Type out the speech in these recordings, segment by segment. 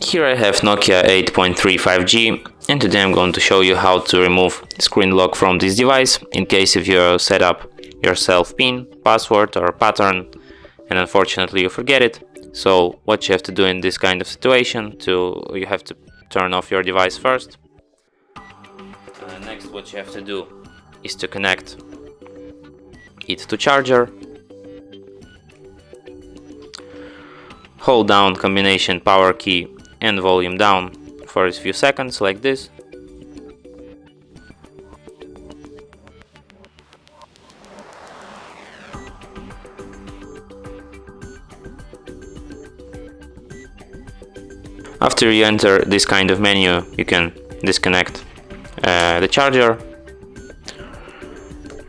Here I have Nokia 8.3 5G, and today I'm going to show you how to remove screen lock from this device in case if you set up yourself PIN, password or pattern and unfortunately you forget it. So what you have to do in this kind of situation, you have to turn off your device first. Next what you have to do is to connect it to charger. Hold down combination power key and volume down for a few seconds like this. After you enter this kind of menu, you can disconnect the charger,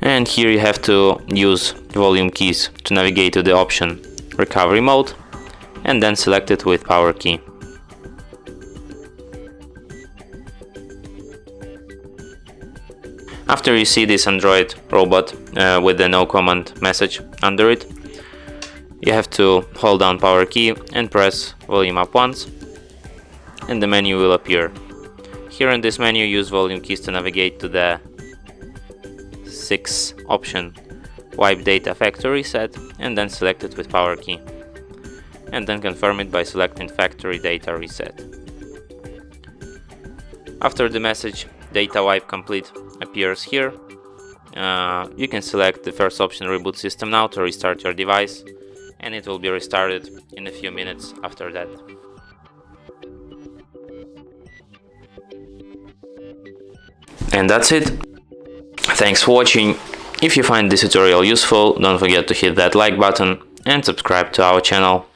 and here you have to use volume keys to navigate to the option recovery mode and then select it with power key. After you see this Android robot with the no command message under it, you have to hold down power key and press volume up once, and the menu will appear. Here in this menu, use volume keys to navigate to the 6th option, wipe data factory reset, and then select it with power key, and then confirm it by selecting factory data reset. After the message data wipe complete appears here, you can select the first option, reboot system now, to restart your device, and it will be restarted in a few minutes after that. And that's it. Thanks for watching. If you find this tutorial useful, don't forget to hit that like button and subscribe to our channel.